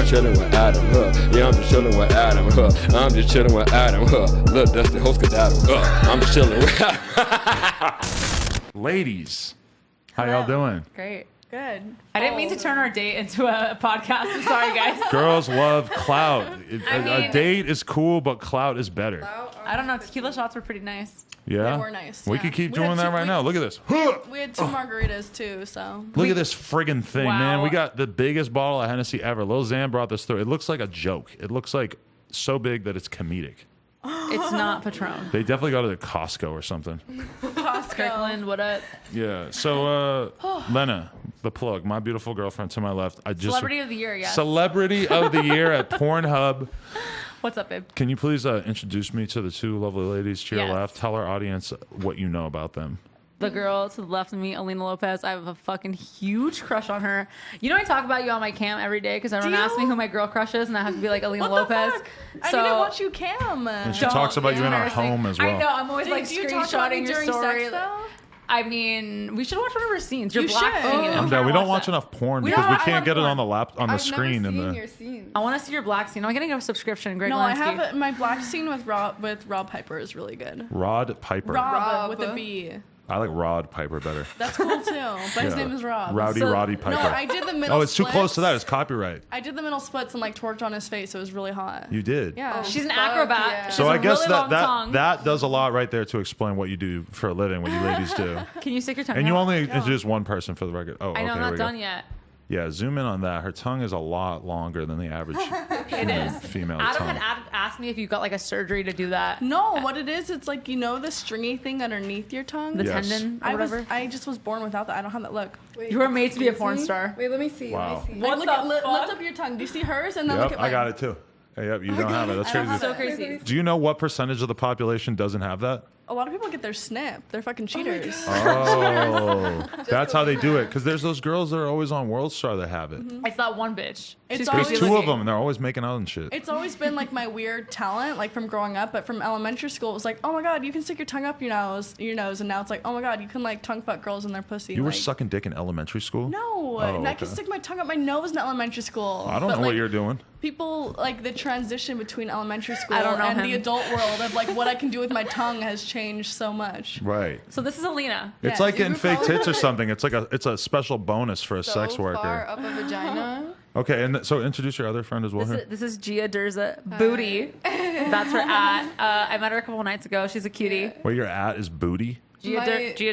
just chilling with Adam, yeah, I'm just chilling with Adam, I'm just chilling with Adam, look, that's the host of Adam, I'm just chilling with Adam. Ladies, how y'all doing? Great. Good. I didn't mean to turn our date into a podcast. I'm sorry, guys. Girls love clout. A date is cool, but clout is better. I don't know. Tequila shots were pretty nice. Yeah? They were nice. We yeah. could keep We doing had that two- right now. Look at this. We had 2 margaritas too, so. Look at this friggin' thing, man. Wow. We got the biggest bottle of Hennessy ever. Lil Xan brought this through. It looks like a joke. It looks like so big that it's comedic. It's not Patron. They definitely got it at Costco or something. Kirkland, what up? Yeah. So, Lena, the plug, my beautiful girlfriend to my left. Celebrity of the year, yes. Celebrity of the year at Pornhub. What's up, babe? Can you please introduce me to the 2 lovely ladies to your Yes. left? Tell our audience what you know about them. The girl to the left of me, Alina Lopez. I have a fucking huge crush on her. You know, I talk about you on my cam every day because everyone asks me who my girl crush is, and I have to be like Alina What the Lopez. fuck? I need to watch you cam. And she talks about you in our home as well. I know. I'm always like Do you talk about me screenshotting your during story. sex, though? I mean, we should watch one of her scenes. Your You black should. scene. I'm I'm down. We don't watch that. enough porn We because don't- we I can't love get it porn. on the I've screen. never And seen the your scenes. I want to see your black scene. I'm getting a subscription. Greg No, I Lansky. have my black scene with Rob Piper is really good. Rod Piper. Rob with a B. I like Rod Piper better. That's cool too, but his Yeah. name is Rob. Rowdy Roddy Piper. No, I did the middle. Oh, it's too close to splits. that. It's copyright. I did the middle splits and like twerked on his face. It was really hot. You did. Yeah. She's an Fuck, acrobat. yeah. She So has I a guess really long tongue. that does a lot right there to explain what you do for a living, what you ladies do. Can you stick your tongue And you out? only introduced one person for the record. Oh, I know, okay, I'm here not we go. done yet. Yeah, zoom in on that. Her tongue is a lot longer than the average human female Adam tongue. had asked me if you got like a surgery to do that. No, what it is, it's like the stringy thing underneath your tongue. The Yes. tendon or whatever. I just was born without that. I don't have that look. Wait, You were made to be a excuse porn me? star. Wait, let me see. Wow. Let me see. What Like, the lift fuck? up your tongue. Do you see hers? And then look Yep, at mine. I got it too. Yep, you don't have it. That's I don't crazy. have So it. crazy. Do you know what percentage of the population doesn't have that? A lot of people get their snip. They're fucking cheaters. Oh, that's how they do it. Because there's those girls that are always on World Star that have it. It's that one bitch. It's She's always- There's crazy 2 of looking. them, and they're always making out and shit. It's always been like my weird talent, like from growing up, but from elementary school, it was like, oh my god, you can stick your tongue up your nose, and now it's like, oh my god, you can like tongue fuck girls in their pussy. You were like, sucking dick in elementary school? No, Oh, and I could okay. stick my tongue up my nose in elementary school. I don't but, know what like, you're doing. People like the transition between elementary school I don't know and him. the adult world of like what I can do with my tongue has changed so much. Right. So this is Alina. It's Yeah, like you getting were fake probably- tits or something. It's a special bonus for a So sex far worker. up a vagina. Okay, and so introduce your other friend as well here. This is Gia Derza. Booty. That's her at. I met her a couple nights ago. She's a cutie. What you're at is booty? Gia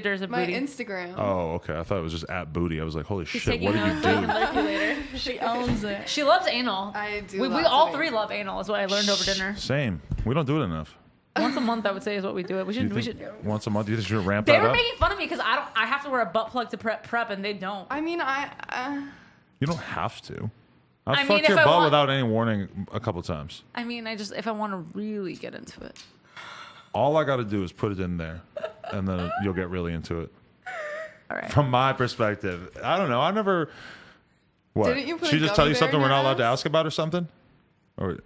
Derza My Booty. Instagram. Oh, okay. I thought it was just at booty. I was like, holy She's shit, taking what did you notes so I can do? lurk you later. She owns it. She loves anal. I do. We lots all of three anal. love anal. Is what I learned over dinner. Same. We don't do it enough. Once a month, I would say, is what we do. It. We Do you should. think once a month? Do you think you should ramp They that were up? making fun of me because I have to wear a butt plug to prep, and they don't. I mean, You don't have to. I I've mean, fucked if your I butt want- without any warning a couple times. I mean, if I want to really get into it. All I got to do is put it in there, and then you'll get really into it. All right. From my perspective, I don't know. I never. What? Didn't you put she a just gummy tell you bear something in we're your not allowed to ass? ask about or something? Or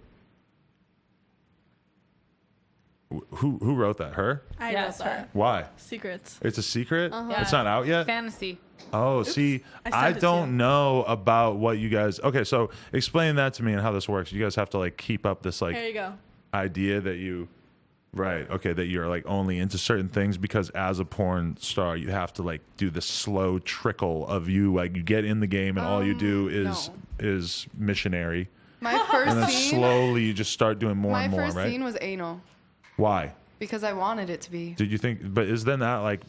who wrote that? Her? I Yeah, wrote it's that. her. Why? Secrets. It's a secret. Yeah. It's not out yet. Fantasy. Oh, see, I I sent it to don't you. know about what you guys. Okay, so explain that to me and how this works. You guys have to like keep up this Here like you go. idea that you, right? Okay, that you're like only into certain things because as a porn star, you have to like do the slow trickle of you. Like you get in the game and all you do is missionary, My and first then scene. slowly you just start doing more My and more. first Right? scene was anal Why? because I wanted it to be. Did you think? But is then that like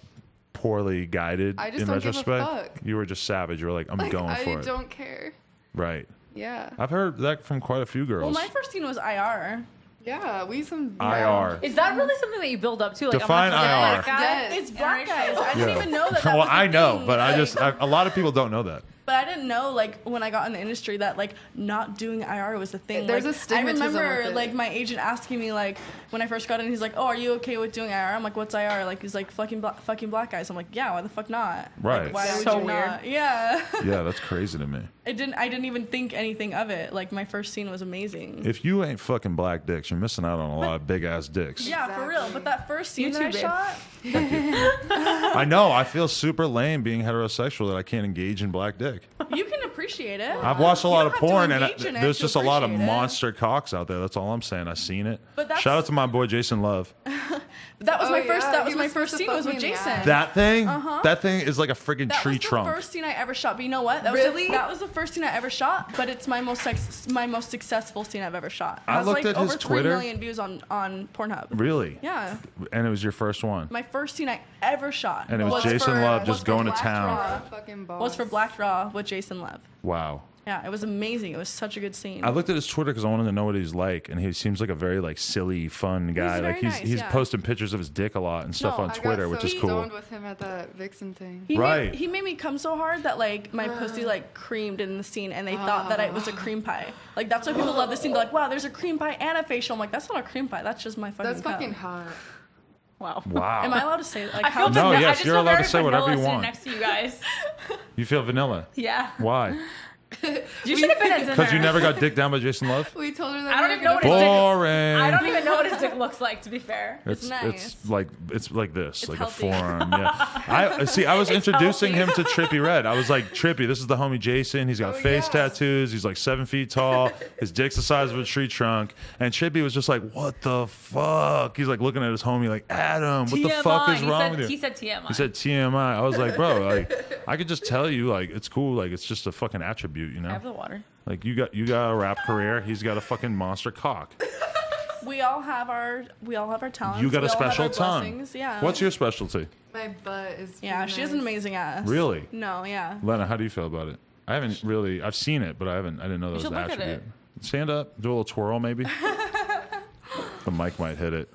poorly guided I just in don't give a retrospect? fuck. You were just savage. You were like, I'm Like, going I for it. don't care. Right. Yeah. I've heard that from quite a few girls. Well, my first scene was IR. Yeah. We some. IR. Is that really something that you build up to? Like, Define I'm not IR. black guy? Yes. It's black Interracial. guys. I didn't Yeah. even know that. Well, was a I know, thing. but Like, a lot of people don't know that. But I didn't know, like, when I got in the industry that, like, not doing IR was a thing. There's like, a stigmatism I remember, with it. like, my agent asking me, like, when I first got in, he's like, oh, are you okay with doing IR? I'm like, what's IR? Like, he's like, fucking black guys. I'm like, yeah, why the fuck not? Right. Like, why So would you weird. not? Yeah. Yeah, that's crazy to me. I didn't even think anything of it. Like, my first scene was amazing. If you ain't fucking black dicks, you're missing out on a lot of big ass dicks. Yeah, for real. But that first scene You that I too, babe. shot, I know. I feel super lame being heterosexual that I can't engage in black dick. you can appreciate appreciate it. I've watched a lot of don't have to porn, and engage in it there's to just a lot of appreciate it. monster cocks out there. That's all I'm saying. I've seen it. But that's- Shout out to my boy Jason Love. That was Oh, my first. yeah, That was he my was first supposed to scene. fuck Was with me in the Jason. ass. That thing, that thing is like a freaking That tree was the trunk. first scene I ever shot. But you know what? That Really? that was the first scene I ever shot. But it's my most successful scene I've ever shot. It I has looked like at his over 3 Twitter. million views on Pornhub. Really? Yeah, And it was your first one. my first scene I ever shot. And it was Jason Love just for going to Black town. Draw, fucking Was for boss. Black Draw with Jason Love. Wow. Yeah, it was amazing. It was such a good scene. I looked at his Twitter because I wanted to know what he's like, and he seems like a very like silly, fun guy. very Like nice, he's yeah. posting pictures of his dick a lot and stuff No, on I I got Twitter, so which is cool. stoned with him at that Vixen thing. Right. He made me come so hard that like my pussy like creamed in the scene, and they thought that it was a cream pie. Like that's why people love this scene. They're like, wow, there's a cream pie and a facial. I'm like, that's not a cream pie. That's just my fucking. That's cum." fucking hot. Wow. Wow. Am I allowed to say like I how? feel No, vanilla. yes, I just you're feel allowed to very say whatever vanilla you sitting want. next to you guys. You feel vanilla? Yeah. Why? You should have been at dinner. Because you never got dicked down by Jason Love? We told her that. I don't we even were know what gonna his dick. Boring. I don't even know what his dick looks like. To be fair. It's nice. it's like this, like healthy. a forearm. Yeah. I was introducing him to Trippy Red. I was like, Trippy, this is the homie Jason. He's got face tattoos. He's like 7 feet tall. His dick's the size of a tree trunk. And Trippy was just like, what the fuck? He's like looking at his homie like, Adam, what the fuck is wrong with you? He said TMI. He said TMI. I was like, bro, like I could just tell you, like it's cool, like it's just a fucking attribute, you I know? have the water. Like you got a rap career. He's got a fucking monster cock. We all have our talents. You got We a all have special our tongue. blessings, Yeah. What's your specialty? My butt is. Yeah, pretty she has an nice. amazing ass. Really? No, yeah. Lena, how do you feel about it? I haven't really. I've seen it, but I didn't know that was should an look at attribute. Stand up, do a little twirl, maybe. The mic might hit it.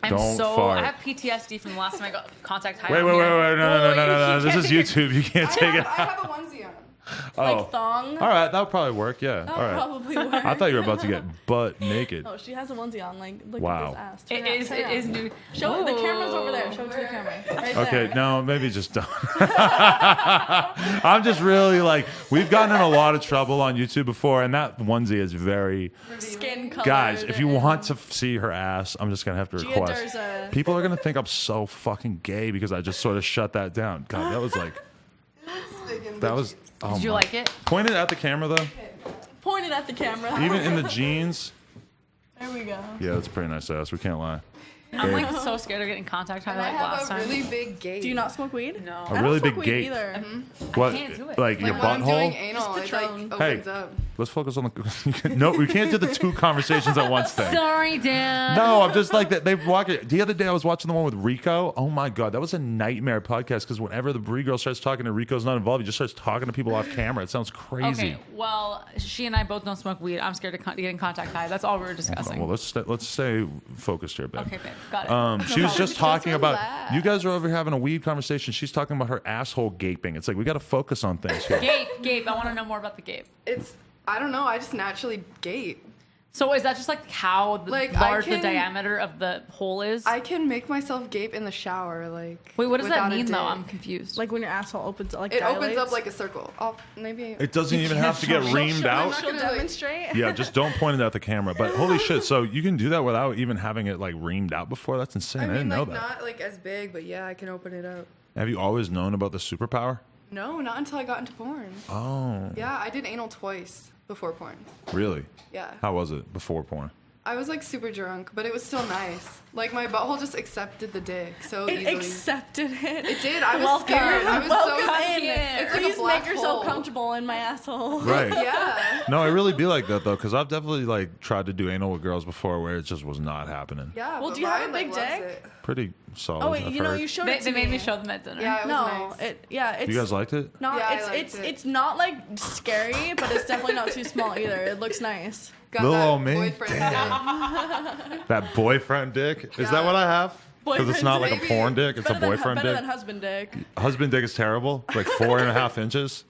Don't fart. I have PTSD from the last time I got contact high. Wait, no. you This can't is take YouTube. You can't take it. I have a onesie on. Like thong. All right, that would probably work. Yeah. That All would right. probably work. I thought you were about to get butt naked. Oh, she has a onesie on. Like, look Wow. at this ass. Turn It around, is. turn It around. is new. Show it. The camera's over there. Ooh. Show it to the camera. Right Okay, there. no, maybe just don't. I'm just really like, we've gotten in a lot of trouble on YouTube before, and that onesie is very. Skin color. Guys, if you want to see her ass, I'm just gonna have to Gia request. Derza. People are gonna think I'm so fucking gay because I just sort of shut that down. God, that was like, that was. Oh Did you my. like it? Point it at the camera though. Pointed at the camera. Even in the jeans. There we go. Yeah, that's a pretty nice ass. We can't lie. I'm like so scared of getting contact high And I like have last a time. really big gate. Do you not smoke weed? No. A I don't really smoke big weed gate. either. What? can't do it. Like your Like when I'm doing butthole? anal, it like Patron. opens up. Let's focus on the. No, we can't do the two conversations at once thing. Sorry, Dad. No, I'm just like that. They walk it. The other day, I was watching the one with Rico. Oh my god, that was a nightmare podcast because whenever the Brie girl starts talking to Rico's not involved, he just starts talking to people off camera. It sounds crazy. Okay. Well, she and I both don't smoke weed. I'm scared of getting contact high. That's all we were discussing. Well, let's stay focused here, babe. Okay, babe. Got it. She was just talking about. relax. You guys are over here having a weed conversation. She's talking about her asshole gaping. It's like we got to focus on things here. Gape. I want to know more about the gape. I don't know. I just naturally gape. So is that just like how Like, I large the can- diameter of the hole is? I can make myself gape in the shower. Like. Wait, what does that without a mean though? dick. I'm confused. Like when your asshole opens, like It dilates. opens up like a circle. Maybe. It doesn't even have to get reamed out. She'll gonna, like- demonstrate. Yeah, just don't point it at the camera. But holy shit, so you can do that without even having it like reamed out before? That's insane. I, I mean, didn't know like that. not like as big, but yeah, I can open it up. Have you always known about the superpower? No, not until I got into porn. Oh, Yeah, I did anal twice before porn. really? Yeah. How was it before porn? I was like super drunk, but it was still nice. Like my butthole just accepted the dick so It easily. accepted it. It did. I was Welcome. scared. I was Welcome so in. It's like a Please black make yourself hole. comfortable in my asshole. Right. Yeah. No, it really be like that though, because I've definitely like tried to do anal with girls before where it just was not happening. Yeah. Well, but do you have a mine, big loves dick? it. Pretty solid. Oh wait, I've you know heard. you showed they it to made me show them at dinner. Yeah, it was No, nice. it's You guys liked it? not. Yeah, I it's liked it. it's not like scary, but it's definitely not too small either. It looks nice. Got Little that old me. boyfriend dick. That boyfriend dick? Is that Yeah. what I have? Because it's Boyfriend not like dick. a porn dick. It's a boyfriend better dick. than husband dick. Husband dick is terrible. Like 4.5 inches.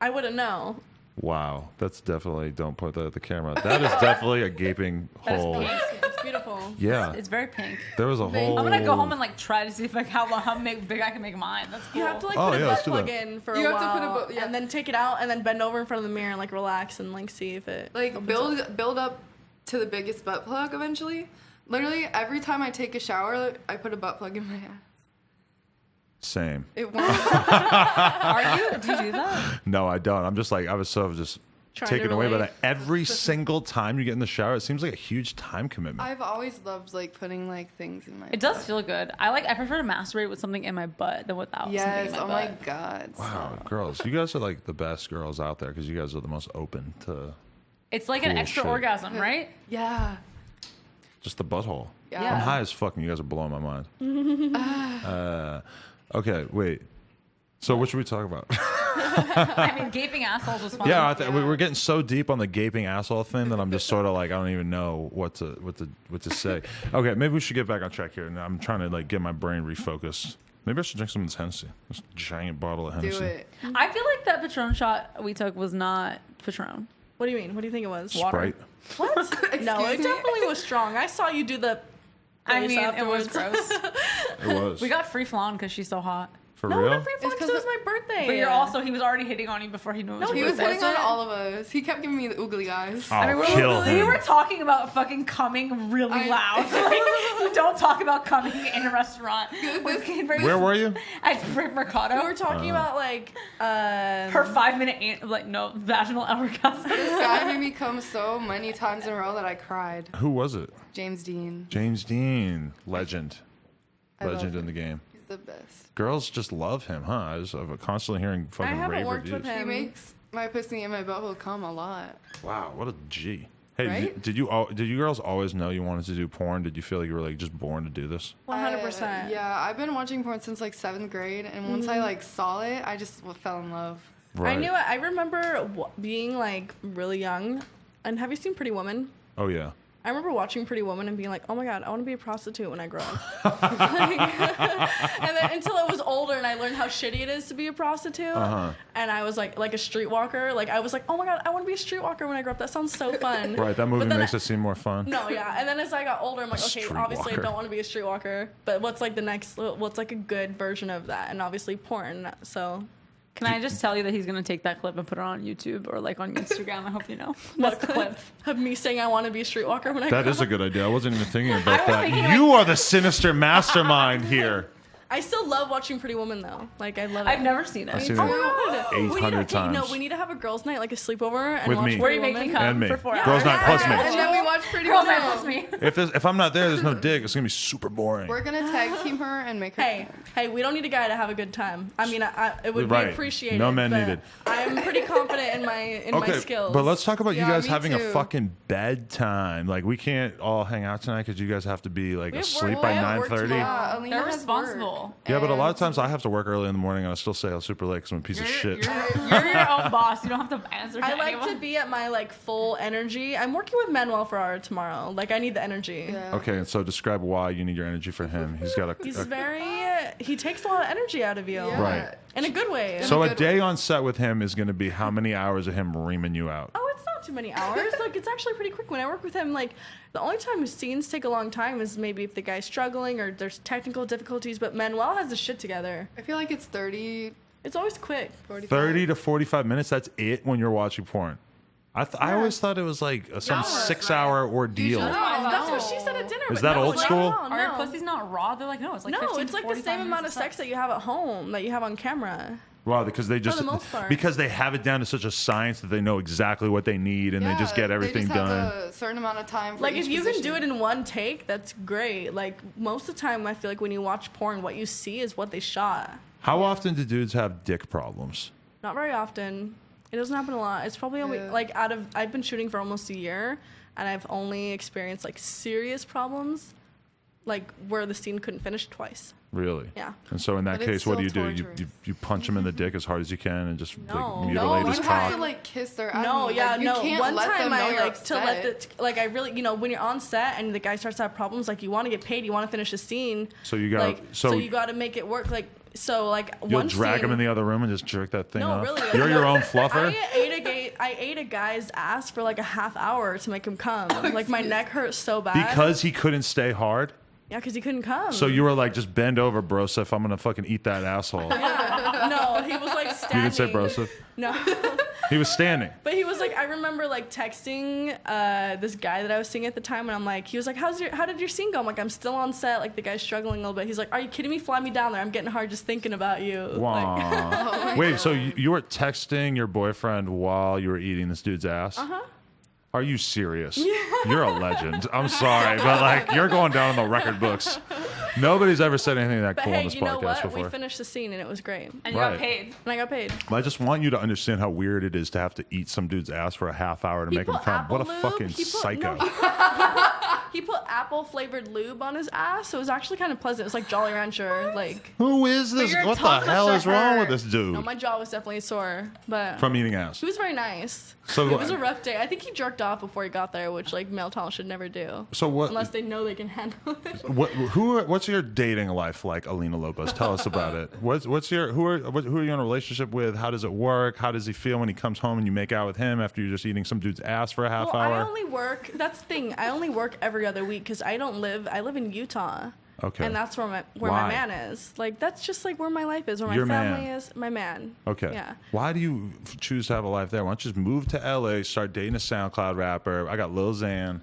I wouldn't know. Wow, that's definitely. Don't put that at the camera. That is definitely a gaping That is hole. pink. It's beautiful. Yeah, It's very pink. there was a whole. I'm gonna go home and like try to see if like how big I can make mine. That's cool. You have to like Oh, put yeah, a let's butt do plug that. in for You a have to put a while, bu- yeah. and then take it out, and then bend over in front of the mirror and like relax and like see if it Like opens up. build up to the biggest butt plug eventually. Literally every time I take a shower, I put a butt plug in my ass. Same. It won't. Are you? Do you do that? No, I don't. I'm just like, I was so just Trying to taken away by relate. that. Every single time you get in the shower, it seems like a huge time commitment. I've always loved like putting like things in my. It does feel good. I prefer to masturbate with something in my butt than without Yes. something in Oh my my butt. god. Wow, girls, you guys are like the best girls out there because you guys are the most open to It's like an Cool extra shit. orgasm, right? Yeah. just the butthole. Yeah. I'm high as fuck and you guys are blowing my mind. Okay, wait. So what should we talk about? I mean, gaping assholes was fun. Yeah, we're getting so deep on the gaping asshole thing that I'm just sort of like I don't even know what to say. Okay, maybe we should get back on track here. And I'm trying to like get my brain refocused. Maybe I should drink some of this Hennessy. This giant bottle of Hennessy. Do it. I feel like that Patron shot we took was not Patron. What do you mean? What do you think it was? Sprite. What? No, it me? definitely was strong. I saw you do the. I face mean, it was afterwards. gross. It was. We got free flan because she's so hot. For No, real? not free fun It's because 'cause it was my birthday. But you're also, he was already hitting on you before he knew it was No, your He was birthday. hitting on wasn't. all of us. He kept giving me the oogly eyes. I'll I mean, kill we him. were talking about fucking coming really loud. Like, you don't talk about coming in a restaurant. Where were you? At Mercado. We were talking about like. Her 5-minute, vaginal orgasm. This guy made me come so many times in a row that I cried. Who was it? James Dean. James Dean, legend, I love legend in him. the game. He's the best. Girls just love him, huh? I'm constantly hearing I fucking haven't rave worked reviews. with He him. makes my pussy and my butthole come a lot. Wow, what a G. Hey, Right? did you girls always know you wanted to do porn? Did you feel like you were like just born to do this? 100%. Yeah, I've been watching porn since like 7th grade, and once I like saw it, I just fell in love. Right. I knew it. I remember being like really young. And have you seen Pretty Woman? Oh yeah. I remember watching Pretty Woman and being like, oh my God, I want to be a prostitute when I grow up. And then until I was older and I learned how shitty it is to be a prostitute. And I was like a streetwalker. Like I was like, oh my God, I want to be a streetwalker when I grow up. That sounds so fun. Right. That movie But then makes it seem more fun. No, yeah. And then as I got older, I'm like, okay, obviously I Streetwalker. don't want to be a streetwalker. But what's like the next, what's like a good version of that? And obviously porn. So Can I just tell you that he's going to take that clip and put it on YouTube or like on Instagram? I hope you know. That's the clip. of me saying I want to be a streetwalker when I grow That is a up. good idea. I wasn't even thinking about was that. thinking, You are the sinister mastermind here. I still love watching Pretty Woman though. Like I love it. I've never seen I've it. seen Oh it my God. 800 times. No, we need to have a girls' night, like a sleepover, and With watch me. Where Pretty you make me Woman. come And me. for 4 Girls hours. night plus me. And then we watch Pretty Girls night Woman. plus me. If I'm not there's no dig. It's gonna be super boring. We're gonna tag team her and make her. Hey, we don't need a guy to have a good time. I mean, it would Right. be appreciated. No men but needed. I'm pretty confident in my skills. but let's talk about you Yeah, guys me having a too. fucking bedtime. Like we can't all hang out tonight because you guys have to be like We have asleep work- by we have work 9:30. Yeah, Alina They're has responsible. work. Yeah, but a lot of And times I have to work early in the morning and I still stay out super late because I'm a piece of shit. You're your own boss. You don't have to answer to I like anyone. to be at my like full energy. I'm working with Manuel Ferrara tomorrow. Like I need the energy. Yeah. Okay, and so describe why you need your energy for him. He's got He's a very. He takes a lot of energy out of you. Yeah. Right. In a good way. so a good day on set with him is going to be how many hours of him reaming you out? Oh, it's not too many hours. Like it's actually pretty quick. When I work with him, like the only time scenes take a long time is maybe if the guy's struggling or there's technical difficulties. But Manuel has the shit together. I feel like it's 30, It's always quick. 45. 30 to 45 minutes. That's it when you're watching porn. I always thought it was like some Hours, 6-hour ordeal. No, That's no. what she said at dinner. Is but that no, old no, school? No, Are your no. pussies not raw? They're like, no, it's like 15 No, it's to like the 45 same amount of minutes sex that you have at home that you have on camera. Wow, because they just the most part. because they have it down to such a science that they know exactly what they need and they just get everything they just done. Have a certain amount of time. For Like each if you can do position. it in one take, that's great. Like most of the time, I feel like when you watch porn, what you see is what they shot. How often do dudes have dick problems? Not very often. It doesn't happen a lot. It's probably only Yeah. like I've been shooting for almost a year, and I've only experienced like serious problems, like where the scene couldn't finish twice. Really? Yeah. And so in that But it's case, what do you still do? You, torturous. you punch him in the dick as hard as you can and just No. like No, mutilate his You have cock. to like kiss their. No, yeah, you no. Can't One let time them know I you're like to let upset. the like I really when you're on set and the guy starts to have problems, like you want to get paid, you want to finish the scene. So you got like so you got to make it work. Like so like You'll one drag scene, him in the other room and just jerk that thing No, off. really. You're your own fluffer. I ate a guy's ass for like a half hour to make him come. Like my neck hurt so bad. Because he couldn't stay hard. Yeah, because he couldn't come. So you were like, just bend over, brosif. I'm gonna fucking eat that asshole. No, he was like You standing. didn't say brosif. No. He was standing. But he was like, I remember like texting this guy that I was seeing at the time, and I'm like, he was like, how did your scene go? I'm like, I'm still on set. Like the guy's struggling a little bit. He's like, are you kidding me? Fly me down there. I'm getting hard just thinking about you. Wow. Like, Wait, so you were texting your boyfriend while you were eating this dude's ass? Are you serious? You're a legend. I'm sorry, but like you're going down in the record books. Nobody's ever said anything that but cool hey, on this you know podcast what? before. We finished the scene and it was great. And you Right. got paid. And I got paid. I just want you to understand how weird it is to have to eat some dude's ass for a half hour to make him put come. apple What a lube. fucking He put- psycho. no, He put apple flavored lube on his ass, so it was actually kind of pleasant. It was like Jolly Rancher, like. Who is this? your What the tongue hell must is wrong hurt. with this dude? No, my jaw was definitely sore, but From eating ass. he was very nice. So It was a rough day. I think he jerked off before he got there, which like male talent should never do. So what? Unless they know they can handle it. What's your dating life like, Alina Lopez? Tell us about it. Who are you in a relationship with? How does it work? How does he feel when he comes home and you make out with him after you're just eating some dude's ass for a half Well, hour? I only work. That's the thing. I only work every other week because I live in Utah. Okay. And that's where my Why? man is. Like that's just like where my life is, where Your my family man. is. My man. Okay. Yeah. Why do you choose to have a life there? Why don't you just move to LA, start dating a SoundCloud rapper? I got Lil Xan.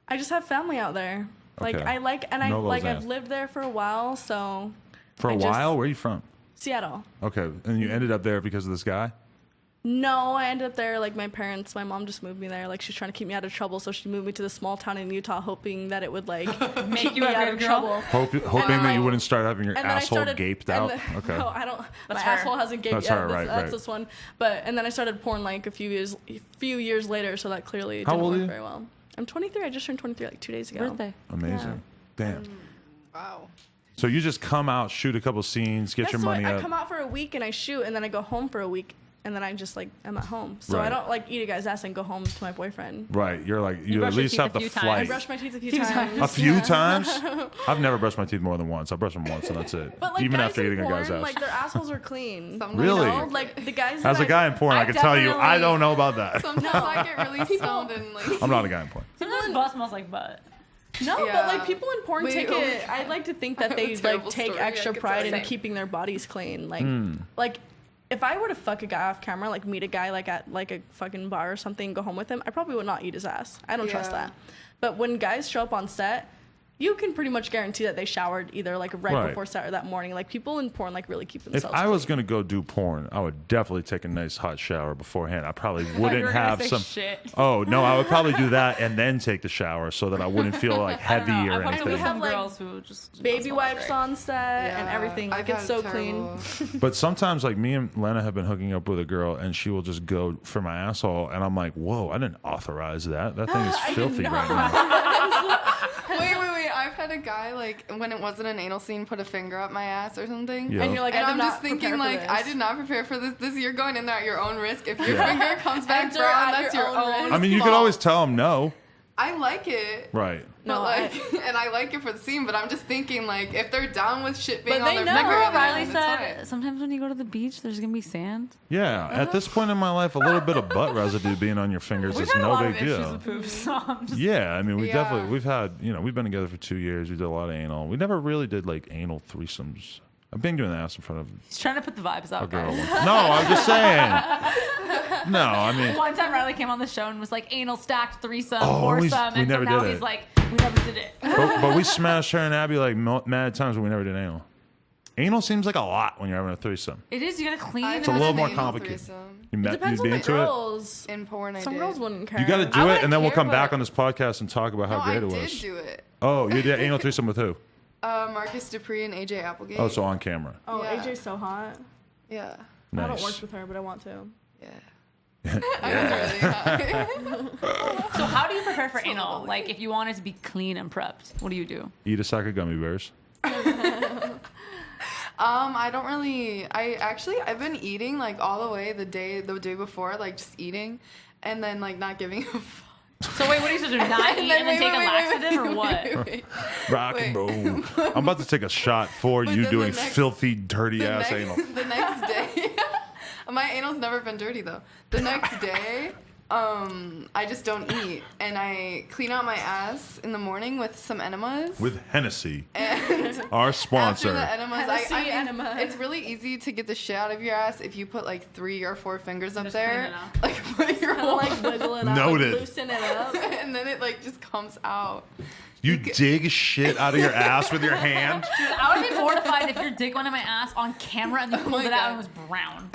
I just have family out there. Like Okay. I like and No Lil Xan. I've lived there for a while, so For a I just- while? Where are you from? Seattle. Okay. And you ended up there because of this guy? No, I ended up there. Like my mom just moved me there. Like she's trying to keep me out of trouble, so she moved me to the small town in Utah, hoping that it would like Make keep you me a out good of girl? trouble. Hoping that you wouldn't start having your And then I asshole started gaped and out? then- Okay. No, I don't. That's my her. asshole hasn't gaped That's yet. her, right, That's right. this one. But and then I started porn like a few years later, so that clearly How didn't old are work you? very well. I'm 23. I just turned 23 like 2 days ago. Birthday. Amazing. Damn. Wow. So you just come out, shoot a couple scenes, get Yeah, your so money I up. come out for a week and I shoot, and then I go home for a week, and then I just like I'm at home. So Right. I don't like eat a guy's ass and go home to my boyfriend. Right. You're like, you brush at your least teeth have a the few times. flight. I brush my teeth a few Few times. times. A few Yeah. times? I've never brushed my teeth more than once. I brush them once and that's it. But like Even guys after in eating porn, a guy's ass. like their assholes are clean. Sometimes Really? You know? Like the guys. As a that guy in porn, I I can tell you, I definitely- don't know about that. Sometimes I get really stoned and like. I'm not a guy in porn. Sometimes butt smells like butt. No, Yeah. but like people in porn Wait, take oh my it. God. I like to think I that have a they like terrible take story I extra could pride tell. in keeping their bodies clean. Like, Hmm. like if I were to fuck a guy off camera, like meet a guy like at like a fucking bar or something, and go home with him, I probably would not eat his ass. I don't trust Yeah. that. But when guys show up on set, you can pretty much guarantee that they showered either like right before set or that morning. Like people in porn like really keep If themselves. I was clean. going to go do porn, I would definitely take a nice hot shower beforehand. I probably you wouldn't were gonna have say some. shit. Oh, no, I would probably do that and then take the shower so that I wouldn't feel like I don't heavy know. or I've worked anything. with some like, girls who just do not baby smell wipes great. on set and everything. Like I've it's had so terrible- clean. But sometimes, like me and Lena have been hooking up with a girl, and she will just go for my asshole, and I'm like, "Whoa, I didn't authorize that. That thing is I did filthy not. right now." Wait. I've had a guy like when it wasn't an anal scene put a finger up my ass or something. Yeah. And you're like, And I did I'm not just thinking prepare for like this. I did not prepare for this. This you're going in there at your own risk. If your Yeah. finger comes back Enter brown, at that's your your own own. risk. I mean, you could fault. always tell them no, I like it. right? But No, like, and I like it for the scene, but I'm just thinking like if they're down with shit being But on they their know. finger, Remember what then Riley it's said? fine. Sometimes when you go to the beach, there's gonna be sand. Yeah. At this point in my life, a little bit of butt residue being on your fingers We've is had a no lot big of issues deal. with poop, so I'm just Yeah, I mean, Yeah. we've had, we've been together for 2 years. We did a lot of anal. We never really did like anal threesomes. I've been doing ass in front of he's trying to put the vibes a out, girl. guys. No, I'm just saying. No, I mean, One time Riley came on the show and was like anal stacked threesome, Oh, foursome, we and never so now did he's it. like, we never did it. but we smashed her and Abby like mad times when we never did anal. Anal seems like a lot when you're having a threesome. It is. You gotta clean. I've It's a had little an more anal complicated. threesome. You It depends you'd be on the into it. girls. In porn, I Some did. girls wouldn't care. You got to I do it, wouldn't and then we'll care, come back but- on this podcast and talk about how No, great I it did was. do it. Oh, you did anal threesome with who? Marcus Dupree and AJ Applegate. Oh, so on camera. Oh, Yeah. AJ's so hot. Yeah. I don't Nice. work with her, but I want to. Yeah. I'm really high. So how do you prepare for So anal? lovely. Like if you want it to be clean and prepped, what do you do? Eat a sack of gummy bears. I don't really. I've been eating like all the way the day before, like just eating, and then like not giving a fuck. So wait, what are you supposed to do? Not eat and then take a laxative or what? wait. Rock and roll. I'm about to take a shot for But you then doing the next- filthy, dirty ass anal. The next day, my anal's never been dirty though. The next day, I just don't eat, and I clean out my ass in the morning with some enemas. With Hennessy, and our sponsor. after the enemas, Hennessy I mean, enema. it's really easy to get the shit out of your ass if you put like 3 or 4 fingers up Just there, clean it like put your Kind whole, of like wiggle it out, Noted. like loosen it up. and then it like just comes out. You dig shit out of your ass with your hand. I would be mortified if your dick went in my ass on camera and you pulled my it out and God. it was brown.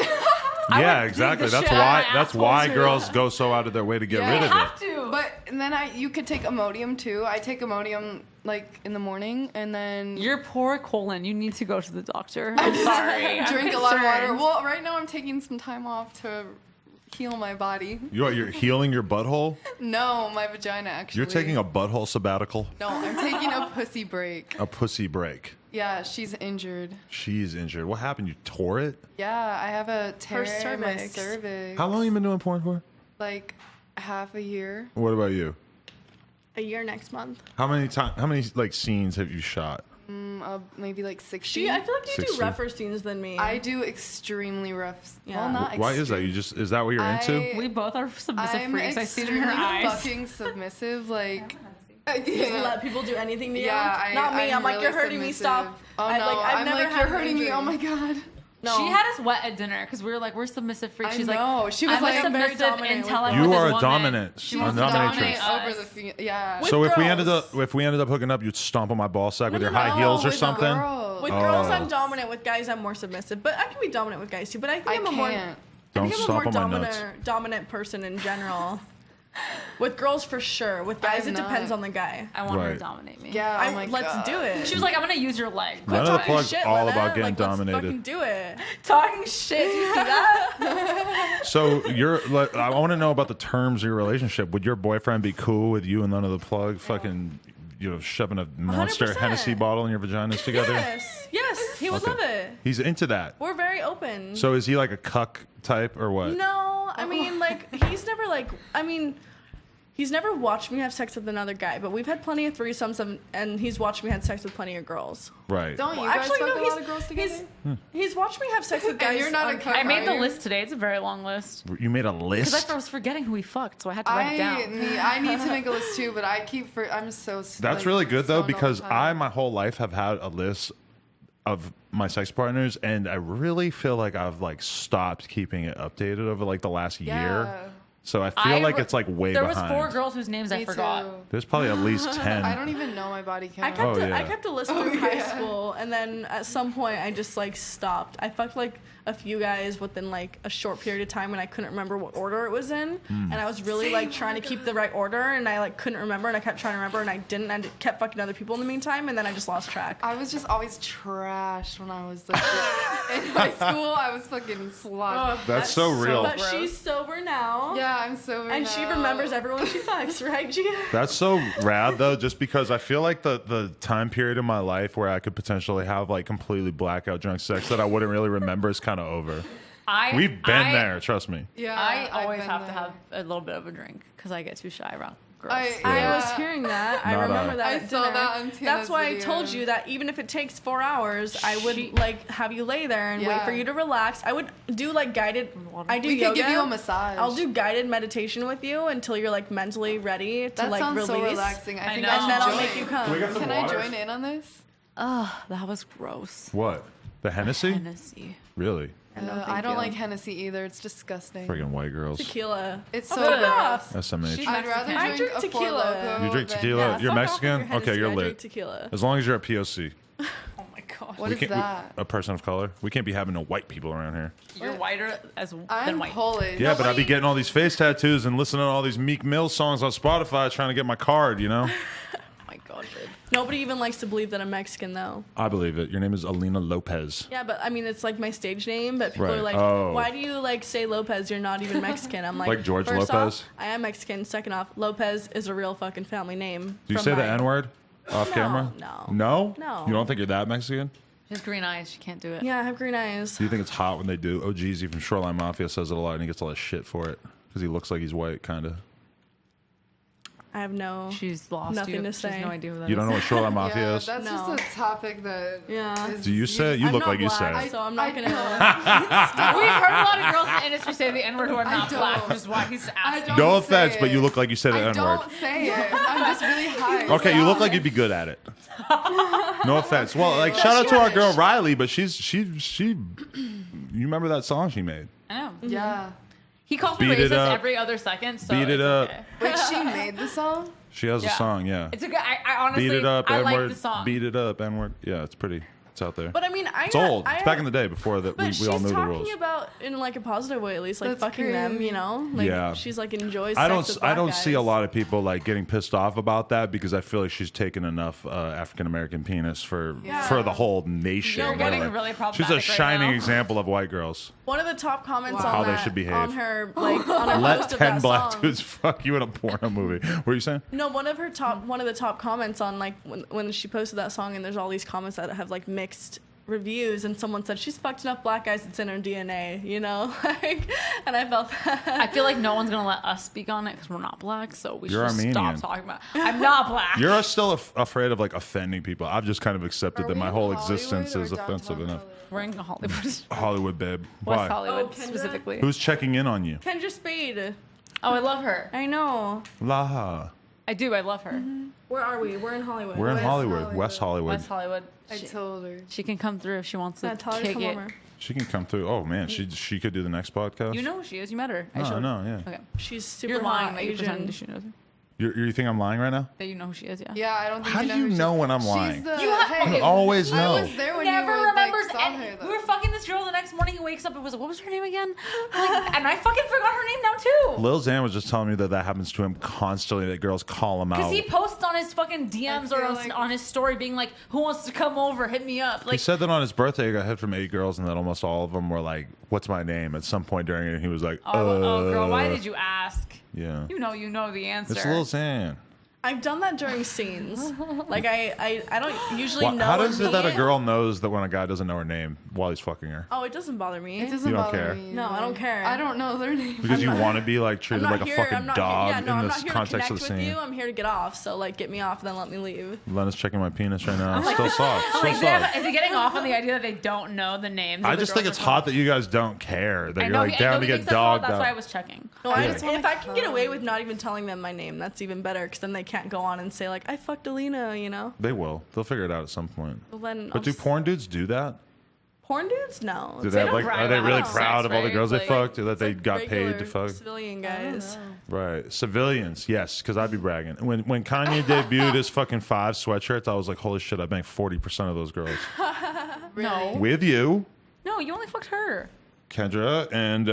Yeah, would dig exactly. the That's shit out of why. my That's asshole, why too. girls go so out of their way to get Yeah. rid You of it. have to. But and then you could take Imodium too. I take Imodium like in the morning, and then Your poor colon. You need to go to the doctor. I'm sorry. I'm drink a lot of water. concerned. Well, right now I'm taking some time off to heal my body. You're healing your butthole. No, my vagina actually. You're taking a butthole sabbatical. No, I'm taking a pussy break. A pussy break. Yeah, she's injured. She's injured. What happened? You tore it? Yeah, I have a tear in my cervix. cervix. How long you been doing porn for? Like half a year. What about you? A year next month. How many like scenes have you shot? Maybe like 60. I feel like you 60. do rougher scenes than me. I do extremely rough. Yeah. Well, not Why is that? Is that what you're into? We both are submissive I'm freaks. I see it in extremely your eyes. fucking submissive. Like, Just let people do anything to you. yeah, Not me. I'm like, really you're hurting me. submissive. Stop. Oh I, no, like, I've I'm never like, had you're an hurting me. injury. Oh my god. No. She had us wet at dinner because we were like, we're submissive freaks. I She's know. like, She was I'm like, a I'm very submissive dominant until with I'm You with this are a woman. dominant. She A wants to dominatrix. dominate over us. the yeah. With So if we ended girls. up hooking up, you'd stomp on my ball sack with No, your no, high no, heels or with something. girls. With girls, Oh. I'm dominant. With guys, I'm more submissive. But I can be dominant with guys too. But I think I I'm a more, can't. Don't I think I'm stomp a more on my nuts. dominant person in general. With girls, for sure. With guys, I'm it depends not. on the guy. I want her to Right. dominate me. Yeah. Oh my Let's god. do it. She was like, I'm gonna use your leg. Lena The Talking Plug's shit, all Lena. about getting Like, dominated. Let's fucking do it. Talking shit. You see that? So I want to know about the terms of your relationship. Would your boyfriend be cool with you and Lena The Plug fucking, shoving a monster 100%. Hennessy bottle in your vaginas together? Yes, he would Okay. love it. He's into that. We're very open. So is he like a cuck type or what? No, I mean, like, he's never watched me have sex with another guy, but we've had plenty of threesomes, and he's watched me have sex with plenty of girls. Right. Don't you Well, guys actually, fuck no, a lot of girls together? He's watched me have sex with guys. you're not a on cuck, I made the Right. list today. It's a very long list. You made a Because list? I was forgetting who we fucked, so I had to write it down. I need to make a list too, but I'm so. That's like, really good though, stoned all the because time. I my whole life have had a list of my sex partners, and I really feel like I've like stopped keeping it updated over like the last year. Yeah. So I feel like re- it's like way There behind. was 4 girls whose names I Me forgot. too. There's probably at least 10. I don't even know my body I count. kept, Oh, I yeah. kept a list through high yeah. school, and then at some point I just like stopped. I fucked like a few guys within like a short period of time, and I couldn't remember what order it was in. Hmm. And I was really like trying to keep the right order, and I like couldn't remember, and I kept trying to remember, and I didn't. And I kept fucking other people in the meantime, and then I just lost track. I was just always trashed when I was like in high school. I was fucking slut. That's so real. But gross. she's sober now. Yeah, I'm so. And she remembers everyone she fucks, right, Gia? That's so rad though, just because I feel like the time period in my life where I could potentially have like completely blackout drunk sex that I wouldn't really remember is kind of over. We've been there, trust me. Yeah, I I've always been have to there. have a little bit of a drink because I get too shy around girls. I Yeah. was hearing that. I Not remember I. that. I at saw dinner. that on Tana's That's why video. I told you that even if it takes 4 hours, I would She- like have you lay there and wait Yeah. for you to relax. I would do like guided. I do We yoga. could give you a massage. I'll do guided meditation with you until you're like mentally ready to That like sounds release. so relaxing. I think know. I And should then I'll join. make you come. Can I join in on this? Ugh, that was gross. What? The Hennessy? Hennessy. Really? I don't you. like Hennessy either. It's disgusting. Friggin' white girls. Tequila. It's Oh, so fuck gross. off. SMH. She's I'd rather Mexican. I drink drink a Four tequila. Loko You drink than- tequila? Yeah, You're fuck off with Mexican? your Okay, Hennessy. you're I lit. drink tequila. As long as you're a POC. Oh my gosh. What is that? A person of color. We can't be having no white people around here. You're whiter than I'm white. Polish. Yeah, but I'd be Nobody- getting all these face tattoos and listening to all these Meek Mill songs on Spotify trying to get my card, you know? Oh my god, dude. Nobody even likes to believe that I'm Mexican though. I believe it. Your name is Alina Lopez. Yeah, but I mean it's like my stage name, but people Right. are like, Oh. why do you like say Lopez? You're not even Mexican. I'm like, Like George first Lopez? off, I am Mexican. Second off, Lopez is a real fucking family name. Do you from say the my- N word off camera? no. No? No. You don't think you're that Mexican? She has green eyes. She can't do it. Yeah, I have green eyes. Do you think it's hot when they do? Oh, Jeezy from Shoreline Mafia says it a lot and he gets a lot of shit for it because he looks like he's white, kind of. I have no. She's lost Nothing you. to She has say. no idea who that You is. don't know what Shoreline Yeah, Mafia is? that's just a topic that. Yeah. is- Do you say it? You I'm look not like you black, say it. so I'm not gonna. We've heard a lot of girls in the industry say the N-word who are not don't. black, which is why he's I asking. don't No say offense, but you it. look like you said the I N-word. don't say it. I'm just really high. Okay, you look like you'd be good at it. No offense. Well, like shout out to our girl Riley, but she. You remember that song she made? I know. Yeah. He calls me Beat it racist up. every other second, so Beat it it's up. okay. Wait, she made the song? She has a Yeah. song, yeah. It's a good. I honestly, Beat it up, I like N-word. the song. Beat it up, N-word. Yeah, it's pretty. It's out there. But I mean, It's old. It's back in the day before that But we she's all knew the talking rules. about in like a positive way, at least, like That's fucking them, crazy. you know? Like, Yeah. she's like enjoys. I sex with I black don't see a guys. lot of people like getting pissed off about that because I feel like she's taken enough African American penis for the whole nation. You're getting really She's problematic a right shining now. example of white girls. One of the top comments Wow. on How they that, should behave. on her like on her Let post of 10 that black song. dudes fuck you in a porno movie. What are you saying? No, one of the top comments on like when she posted that song, and there's all these comments that have like mixed reviews, and someone said she's fucked enough black guys, it's in her DNA, you know? Like, and I felt that. I feel like no one's gonna let us speak on it because we're not black, so we You're should just Armenian. stop talking about. I'm not black. You're still afraid of like offending people. I've just kind of accepted Are that we my in whole Hollywood existence or is offensive downtown enough. Hollywood? We're in Hollywood, Hollywood, babe. West Why? Hollywood Oh, Kendra? specifically. Who's checking in on you? Kendra Spade. Oh, I love her. I know. Laha. I do. I love her. Where are we? We're in Hollywood. We're in West Hollywood, Hollywood. West Hollywood. West Hollywood. I told her. She can come through if she wants to Yeah, tell her to kick come it. over. She can come through. Oh man, she could do the next podcast. You know who she is. You met her. No, I showed- know, yeah. Okay. She's super You're lying hot that you Asian. pretend she knows her. You think I'm lying right now? That you know who she is. Yeah. Yeah, I don't think How you do know you who she- know when I'm She's lying? the, You have- hey, okay, always I know. was there when Never you were, remembers. like, saw and her, though. we were fucking this girl the next morning. He wakes up and was like, "What was her name again?" Like, and I fucking forgot her name now too. Lil Xan was just telling me that happens to him constantly. That girls call him Because out. he posts on his fucking DMs or feel on, like- on his story being like, "Who wants to come over? Hit me up." He Like, said that on his birthday, he got hit from 8 girls, and that almost all of them were like, "What's my name?" At some point during it, and he was like, oh, girl, why did you ask? Yeah, You know the answer. it's Lil Xan. I've done that during scenes. Like I don't usually know. How does it that a immediate- girl knows that when a guy doesn't know her name while he's fucking her? Oh, it doesn't bother me. It doesn't You don't bother care? me. No, I don't care. I don't know their name. Because you want to be like I'm treated not like a here. fucking I'm not dog here. Yeah, no, I'm in not this here to context connect of the with scene. you. I'm here to get off. So like, get me off, then let me leave. Lena's checking my penis right now. Still soft. I'm Still like, soft. is he getting off on the idea that they don't know the names? of I the just think girls it's they're hot that you guys don't care. That I you're know, like I down know to he get thinks that's all- dogged That's why I out. was checking. No, Yeah. if I can get away with not even telling them my name, that's even better. Because then they can't go on and say like, I fucked Alina, you know. They will. They'll figure it out at some point. Well, then But do porn dudes do that? porn dudes? No. Do It's they don't like? brag Are they about really sex, proud of all the right? girls they It's like- fucked, or that they like got paid to regular fuck? Civilian guys. Right, civilians, yes, because I'd be bragging. When Kanye debuted his fucking 5 sweatshirts, I was like, holy shit, I banked 40% of those girls No, with you, no, you only fucked her. Kendra, and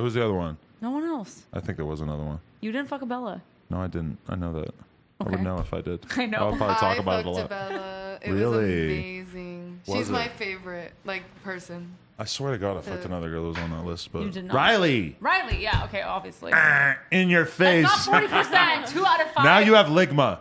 who's the other one? No one else. I think there was another one. You didn't fuck a Bella. No, I didn't. I know that. I would Okay. know if I did. I know. I would probably talk I about it a fucked lot. Bella. It Really? was amazing. Was She's it? my favorite person. I swear to God, I fucked Uh, another girl that was on that list, but You did not. Riley, Riley, yeah, okay, obviously. in your face. That's not 40%. 2 out of 5. Now you have ligma.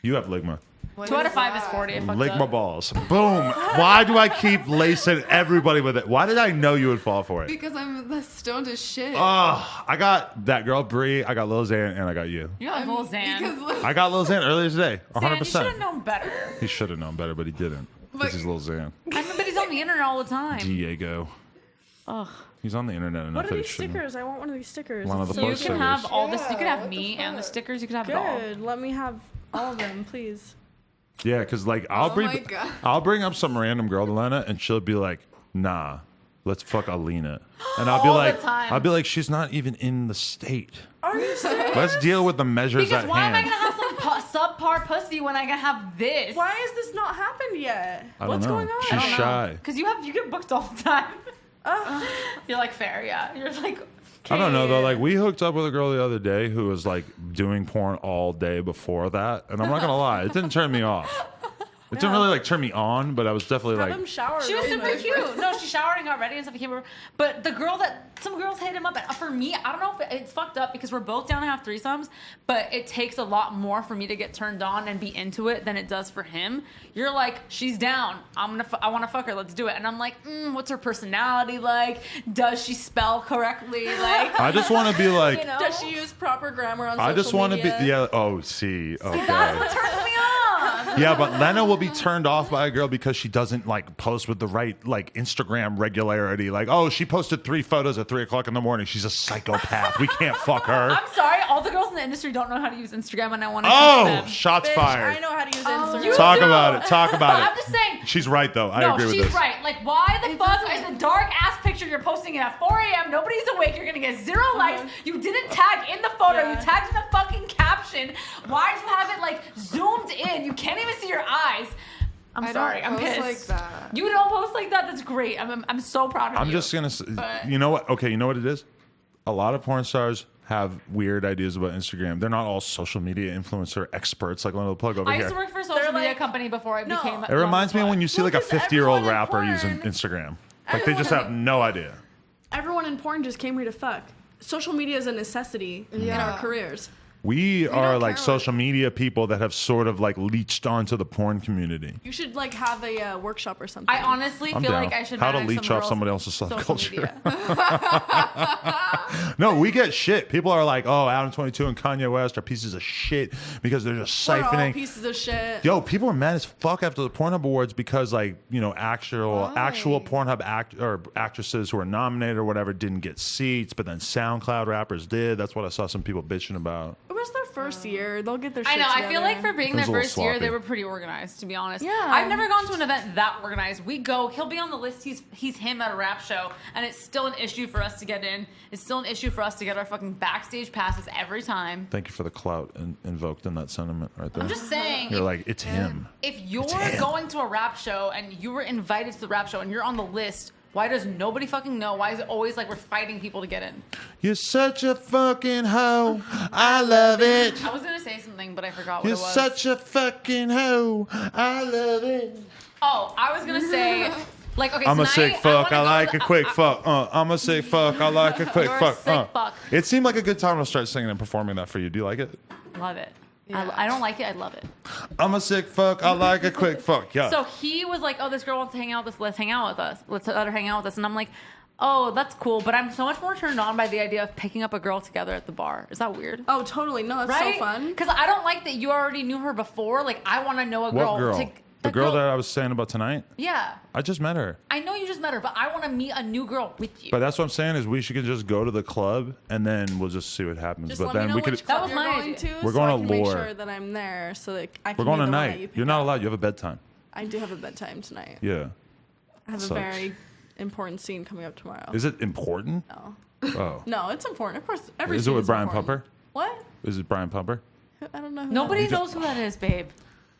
You have ligma. What 2 out of is 5 is that? 40. I fucked Ligma up. balls. Boom. Why do I keep lacing everybody with it? Why did I know you would fall for it? Because I'm the stoned as shit. Oh, I got that girl Bree, I got Lil Xan, and I got you. You got a little Xan. Because I got Lil Xan earlier today. Xan, you should have 100%. known better. He should have known better, but he didn't. But- Because he's Lil Xan. I mean, but he's on the internet all the time. Diego. Ugh. He's on the internet enough What are that he these shouldn't. stickers? I want one of these stickers. One of It's the You so post can good. stickers. have all this. You Yeah, can have what the me and the fuck? stickers. You can have it all. Good. Let me have all of them, please. Yeah, because like I'll Oh bring my God. I'll bring up some random girl to Lena, and she'll be like, "Nah, let's fuck Alina," and I'll be All the like, time. "She's not even in the state. Are you serious? Let's deal with the measures Because at why am I hand." gonna have some subpar pussy when I can have this? Why has this not happened yet? I don't What's know. going on? She's I don't know. shy. Because you get booked all the time. You're like fair, yeah. You're like. I don't know though. okay. Like we hooked up with a girl the other day who was like doing porn all day before that, and I'm not gonna lie, it didn't turn me off. It didn't really like turn me on, but I was definitely Have like. him shower. She was real super quick. cute. No, she showered and got ready and stuff. He came over. But some girls hit him up. And for me, I don't know if it's fucked up because we're both down to have threesomes, but it takes a lot more for me to get turned on and be into it than it does for him. You're like, she's down. I want to fuck her. Let's do it. And I'm like, what's her personality like? Does she spell correctly? Like, I just want to be like. you know? Does she use proper grammar on social I just want to be. media? Yeah. Oh, see. Okay. That's what turns me on. Yeah, but Lena will be turned off by a girl because she doesn't like post with the right like Instagram regularity. Like, oh, she posted 3 photos at 3:00 in the morning. She's a psychopath. We can't fuck her. I'm sorry. All the girls in the industry don't know how to use Instagram, and I want to Oh, teach them. shots Bitch, fired. I know how to use Instagram. you Talk do. about it. Talk about But it. I'm just saying. She's right though. I No, agree with she's this. right. Like, why the fuck is a dark ass picture you're posting it at 4 a.m.? Nobody's awake. You're gonna get 0 likes. You didn't tag in the photo. Yeah. You tagged in the fucking caption. Why do you have it like zoomed in? You can't even see your eyes. I'm sorry. I'm post pissed. like that. You don't post like that. That's great. I'm so proud of you. I'm just gonna. But- You know what? Okay, you know what it is. A lot of porn stars have weird ideas about Instagram. They're not all social media influencer experts like Lena The Plug over I here. used to work for a social media like- company before I No. became. It reminds me of when you see Well, like a 'cause 50-year-old everyone in rapper using porn- Instagram. Like they just have no idea. Everyone in porn just came here to fuck. Social media is a necessity in Yeah. our careers. We are don't like care social media people that have sort of like leached onto the porn community. You should like have a workshop or something. I honestly I'm feel down. like I should How to manage leech some off girls' somebody else's social subculture. media. No, we get shit. People are like, oh, Adam 22 and Kanye West are pieces of shit because they're just We're all siphoning. pieces of shit. Yo, people are mad as fuck after the Pornhub Awards because, like, you know, actual Pornhub actresses who are nominated or whatever didn't get seats, but then SoundCloud rappers did. That's what I saw some people bitching about. It was their first year. They'll get their shit I know. I feel together. like for being It was their a little first year, they sloppy. were pretty organized. To be honest, Yeah. I've never gone to an event that organized. We go. He'll be on the list. He's him at a rap show, and it's still an issue for us to get in. It's still an issue for us to get our fucking backstage passes every time. Thank you for the clout invoked in that sentiment right there. I'm just saying. You're like, it's him. If you're him. going to a rap show and you were invited to the rap show and you're on the list, why does nobody fucking know? Why is it always like we're fighting people to get in? You're such a fucking hoe. I love it. I was gonna say something, but I forgot what You're it was. such a fucking hoe. I love it. Oh, I was gonna say, like, okay, I'm a tonight, sick fuck. wanna I go like to a the- quick fuck. I'm a sick fuck. I like a quick You're a fuck. sick fuck. It seemed like a good time to start singing and performing that for you. Do you like it? Love it. Yeah. I don't like it. I love it. I'm a sick fuck. I like a quick fuck. Yeah. So he was like, "Oh, this girl wants to hang out with us. Let's hang out with us. Let's let her hang out with us." And I'm like, "Oh, that's cool." But I'm so much more turned on by the idea of picking up a girl together at the bar. Is that weird? Oh, totally. No, that's Right? so fun. Because I don't like that you already knew her before. Like, I want to know a girl. what girl? The girl that I was saying about tonight? Yeah. I just met her. I know you just met her, but I want to meet a new girl with you. But that's what I'm saying is we should just go to the club and then we'll just see what happens. Just but let then me know we could. which That club was you're my going idea. to, We're so going I to can make Lore. sure that I'm there, so that I can We're going be the one that tonight. you pick You're not up. allowed. You have a bedtime. I do have a bedtime tonight. Yeah. I have Sucks. a very important scene coming up tomorrow. Is it important? No. Oh. No, it's important. Of course, every Is it scene with Brian important. Pumper? What? Is it Brian Pumper? I don't know. Who Nobody that is. knows who that is, babe.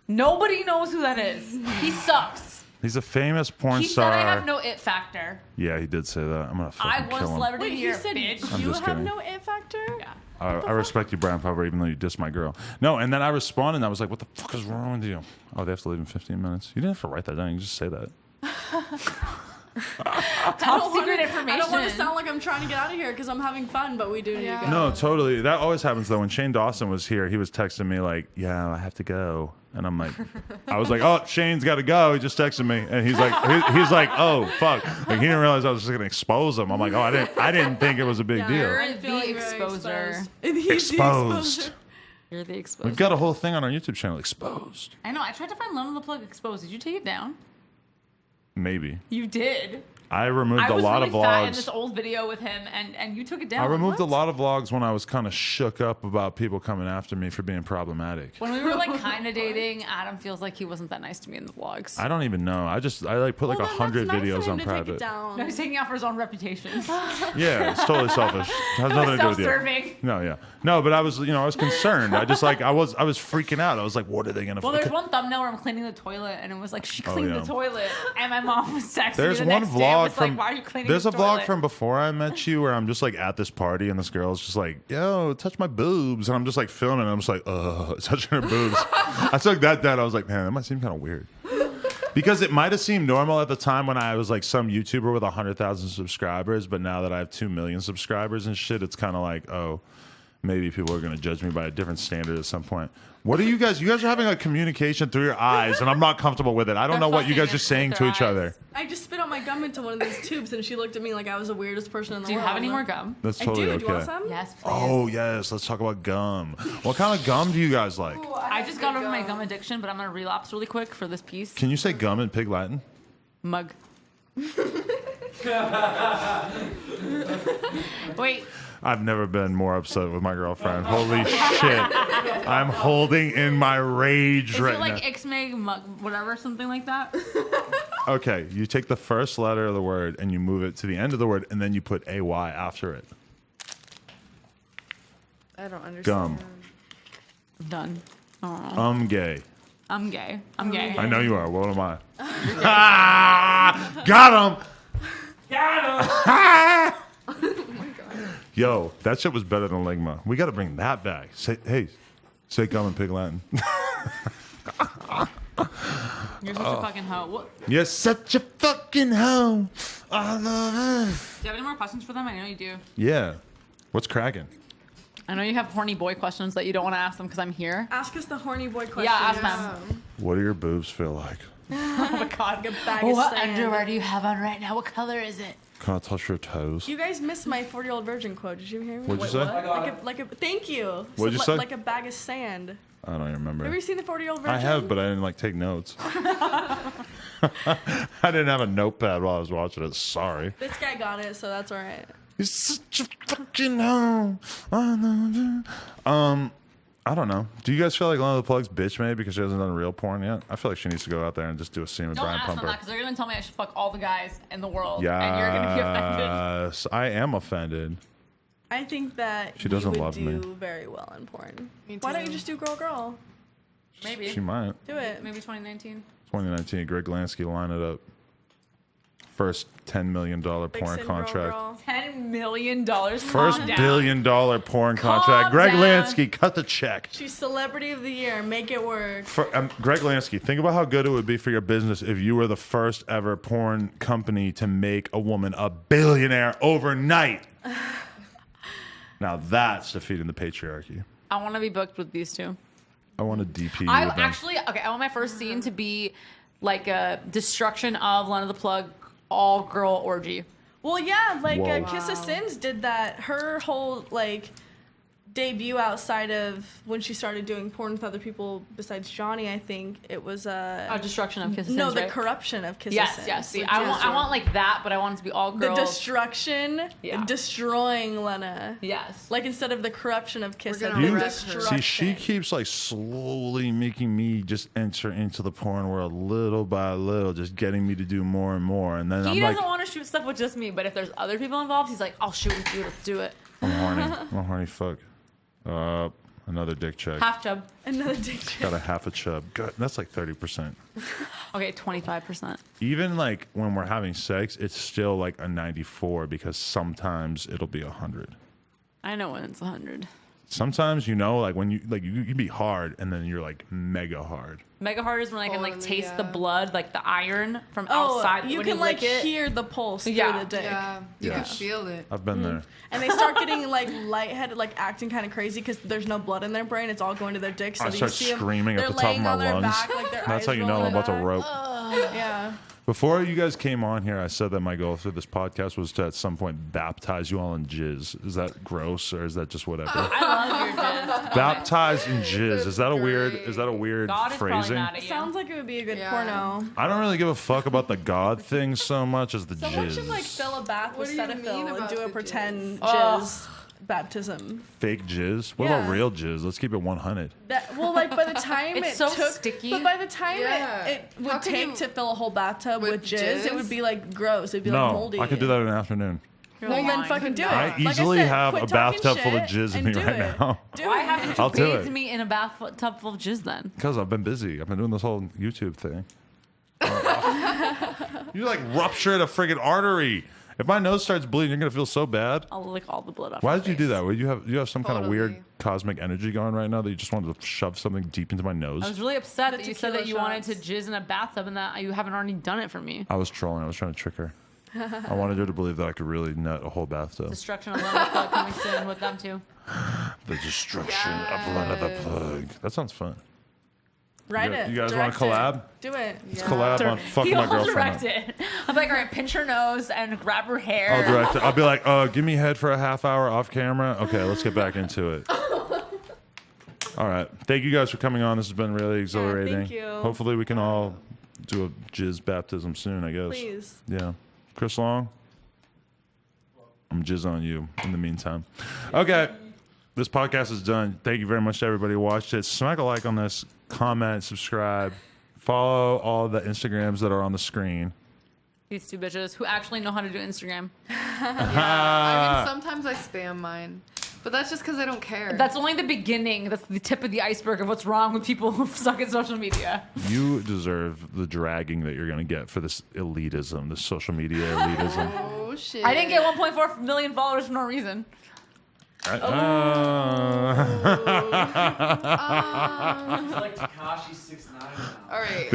Nobody knows who that is. He sucks. He's a famous porn He star. said I have no it factor. Yeah, he did say that. I'm gonna fucking I won kill him. celebrity Wait, of the he year, said bitch. I'm you just have kidding. no it factor? Yeah. I respect you, Brian Pumper, even though you dissed my girl. No, and then I responded and I was like, what the fuck is wrong with you? Oh, they have to leave in 15 minutes. You didn't have to write that down. You can just say that. Top secret information. I don't want to sound like I'm trying to get out of here because I'm having fun, but we do need to Yeah. go. No, totally. That always happens, though. When Shane Dawson was here, he was texting me like, yeah, I have to go. And I'm like, I was like, oh, Shane's got to go. He just texted me. And he's like, he's like, oh, fuck. Like, he didn't realize I was just going to expose him. I'm like, oh, I didn't think it was a big Yeah, deal. I'm feeling the very exposer. He's the Exposed. exposer. You're the exposed. We've got a whole thing on our YouTube channel, Exposed. I know. I tried to find Lena The Plug exposed. Did you take it down? Maybe. You did. I removed I a was lot really of fat in vlogs. this old video with him, and you took it down. I removed What? a lot of vlogs when I was kind of shook up about people coming after me for being problematic. When we were like kind of dating, Adam feels like he wasn't that nice to me in the vlogs. I don't even know. I like put like Well, then 100 that's nice videos for him on to take it private. down. No, he's taking out for his own reputation. Yeah, it's totally selfish. It has nothing to do with you. Self-serving. No, yeah. No, but I was concerned. I was freaking out. I was like, what are they going to Well, there's one thumbnail where I'm cleaning the toilet, and it was like she cleaned yeah. the toilet, and my mom was texting There's me the one next day. and vlog was from like, why are you cleaning There's the a vlog toilet? from before I met you where I'm just like at this party and this girl's just like, yo, touch my boobs, and I'm just like filming and I'm just like, touching her boobs. I took that down. I was like, man, that might seem kind of weird. Because it might have seemed normal at the time when I was like some YouTuber with 100,000 subscribers, but now that I have 2 million subscribers and shit, it's kind of like, oh, maybe people are going to judge me by a different standard at some point. What are you guys? You guys are having a communication through your eyes, and I'm not comfortable with it. I don't know what you guys are saying to each other. I just spit out my gum into one of these tubes, and she looked at me like I was the weirdest person in the Do you world. have any more gum? That's I totally do. okay. Do you want some? Yes, please. Oh, yes. Let's talk about gum. What kind of gum do you guys like? Ooh, I have just good got over my gum addiction, but I'm gonna relapse really quick for this piece. Can you say gum in Pig Latin? Mug. Wait. I've never been more upset with my girlfriend. Holy shit. I'm holding in my rage Is right it like now. Ixmig, mug, whatever, something like that? Okay, you take the first letter of the word and you move it to the end of the word, and then you put AY after it. I don't understand. Gum. Done. Oh, Gay. I'm gay. I'm gay. I know you are. What am I? Ah, got him. Got him. Yo, that shit was better than Ligma. We got to bring that back. Say gum in Pig Latin. You're such a fucking hoe. What? You're such a fucking hoe. I love it. Do you have any more questions for them? I know you do. Yeah. What's cracking? I know you have horny boy questions that you don't want to ask them because I'm here. Ask us the horny boy question. Yeah, ask them. What do your boobs feel like? Oh my god. Like a bag of What sand. underwear do you have on right now? What color is it? Can I touch your toes? You guys missed my 40-year-old virgin quote. Did you hear me? What'd you say? Like a thank you. What'd you So, say? Like a bag of sand. I don't even remember. Have you seen the 40-year-old virgin? I have, but I didn't like take notes. I didn't have a notepad while I was watching it. Sorry. This guy got it, so that's all right. You're such a fucking hoe. I don't know. Do you guys feel like Lena The Plug's bitch made because she hasn't done real porn yet? I feel like she needs to go out there and just do a scene with Don't Brian ask them Pumper. that because they're going to tell me I should fuck all the guys in the world. And you're going to be offended. Yes, I am offended. I think that She doesn't you would love do me. very well in porn. Me Why don't you too. just do girl? Maybe. She might. Do it. Maybe 2019. 2019, Greg Lansky, line it up. First $10 million porn Vixen, contract. girl. $10 million. First Calm down. $1 billion porn contract. Greg down. Lansky, cut the check. She's celebrity of the year. Make it work. Greg Lansky, think about how good it would be for your business if you were the first ever porn company to make a woman a billionaire overnight. Now that's defeating the patriarchy. I want to be booked with these two. I want a DP. I with them. want my first scene to be like a destruction of Lena The Plug all girl orgy. Well, yeah, like Whoa. Kiss of Sins did that. Her whole like debut outside of when she started doing porn with other people besides Johnny, I think it was A destruction of Kiss of no, Sins, the right? corruption of Kiss of Yes, Sins. yes. See, which I is want like that, but I want it to be all the girls. destruction, Yeah. destroying Lena. Yes. Like instead of the corruption of Kiss We're of gonna the wreck her. destruction. See, she keeps like slowly making me just enter into the porn world little by little, just getting me to do more and more. And then He I'm doesn't like, want to shoot stuff with just me, but if there's other people involved, he's like, I'll shoot with you. Let's do it. I'm horny. I'm horny. Fuck. Another dick check. Half chub. Another dick check. Got a half a chub. Good. That's like 30%. Okay, 25%. Even like when we're having sex, it's still like a 94 because sometimes it'll be 100. I know when it's 100. Sometimes, you know, like when you can be hard and then you're like mega hard. Mega hard is when I can like Oh, taste the yeah. blood, like the iron from Oh, outside. you when can like lick it. hear the pulse through Yeah. the dick. Yeah, you can Yes. feel it. I've been there. And they start getting like lightheaded, like acting kind of crazy because there's no blood in their brain. It's all going to their dick. So I you start see 'em, screaming at they're the top of laying my on their lungs. back, like their That's how eyes you know I'm rolling about to back. rope. Yeah. Before you guys came on here, I said that my goal through this podcast was to at some point baptize you all in jizz. Is that gross or is that just whatever? I love your jizz. Baptized in jizz. Is that a weird? Great. Is that a weird God is probably phrasing? mad at you. Sounds like it would be a good Yeah. porno. I don't really give a fuck about the God thing so much as the Someone jizz. should like fill a bath with What do you Cetaphil mean and about do a the pretend Ugh. jizz baptism. Fake jizz. What about Yeah. real jizz? Let's keep it 100. That well, like by the time It's it so took, sticky. but by the time Yeah. it How would can take you- to fill a whole bathtub with with jizz, it would jizz? be like gross. It'd be like No, moldy. I could do that in the afternoon. You're Well, then lying. fucking do it. I Like easily said, have quit a talking bathtub full of shit jizz in and me do right it. now. Do Why it. haven't you I'll do bathed it. me in a bathtub full of jizz then? Because I've been busy. I've been doing this whole YouTube thing. You like ruptured a friggin' artery If my nose starts bleeding, you're gonna feel so bad. I'll lick all the blood off. Why your did you do face. that? Well, you have some kind of weird Totally. cosmic energy going right now that you just wanted to shove something deep into my nose. I was really upset The that you said that you tequila wanted to shots. jizz in a bathtub and that you haven't already done it for me. I was trolling. I was trying to trick her. I wanted her to believe that I could really nut a whole bathtub. Destruction of Lena The Plug coming soon with them too. The destruction of Lena The Plug. That sounds fun. Write You it. guys want direct to collab? it. Do it. Let's collab on Fuck My He'll Girlfriend. direct it. I'm like, all right, pinch her nose and grab her hair. I'll direct it. I'll be like, give me head for a half hour off camera. Okay, let's get back into it. All right. Thank you guys for coming on. This has been really exhilarating. thank you. Hopefully we can all do a jizz baptism soon, I guess. Please. Yeah. Chris Long, I'm jizz on you in the meantime. Okay. This podcast is done. Thank you very much to everybody who watched it. Smack a like on this, comment, subscribe, follow all the Instagrams that are on the screen. These two bitches who actually know how to do Instagram. I mean, sometimes I spam mine, but that's just because I don't care. That's only the beginning. That's the tip of the iceberg of what's wrong with people who suck at social media. You deserve the dragging that you're going to get for this elitism, this social media elitism. oh shit! I didn't get 1.4 million followers for no reason. Like Tekashi 6ix9ine now. All right.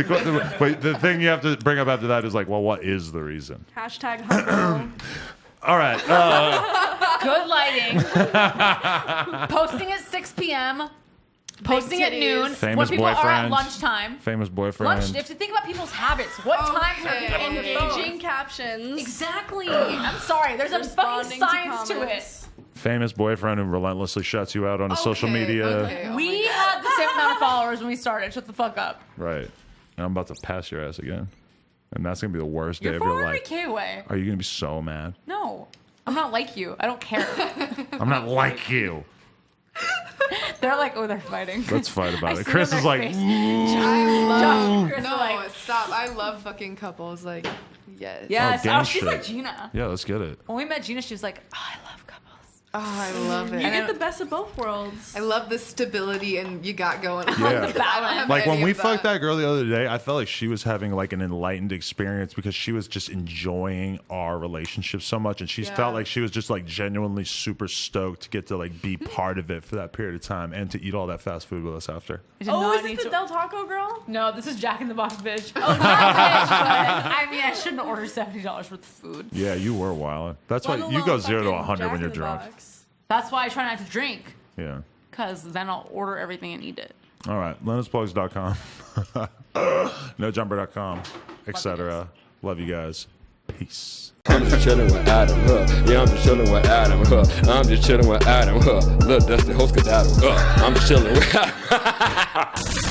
The thing you have to bring up after that is like, well, what is the reason? Hashtag humble. All right. Good lighting. Posting at 6 p.m. Posting at titties. noon Famous when people are at boyfriends. lunchtime. Famous boyfriend. Lunch. If you think about people's habits, what times are people on their phones? Engaging captions. Exactly. I'm sorry. There's a fucking Responding science to it. comments. Famous boyfriend who relentlessly shuts you out on his social media. Okay, oh We my God. had the same amount of followers when we started. Shut the fuck up. Right. And I'm about to pass your ass again. And that's going to be the worst day You're of your 400K life. away. Are you going to be so mad? No. I'm not like you. I don't care. I'm not like you. They're like, oh, they're fighting. Let's fight about I it. see Chris on is their like, face. I love. Josh, Chris No, are like, stop! I love fucking couples. Like, yes. yes. gang Oh, she's shit. like Gina. yeah, let's get it. When we met Gina, she was like, oh, I love couples. Oh, I love it. You get the best of both worlds. I love the stability and you got going on. Yeah. Because I don't have Like when any we of fucked that girl the other day, I felt like she was having like an enlightened experience because she was just enjoying our relationship so much, and she Yeah. felt like she was just like genuinely super stoked to get to like be part of it for that period of time and to eat all that fast food with us after. I did Oh, not is need this the to- Del Taco girl? No, this is Jack in the Box, bitch. Oh, not bitch, but I mean, I shouldn't order $70 worth of food. Yeah, you were wild. That's why Let you alone go 0 to fucking 100 when Jack you're in the drunk. Box. That's why I try not to drink, Yeah. because then I'll order everything and eat it. All right. LenasPlugs.com, NoJumper.com, etc. Love you guys. Peace. I'm just chilling with Adam, yeah, I'm just chilling with Adam, I'm just chilling with Adam, Look, that's the host of Adam, I'm just chilling with Adam.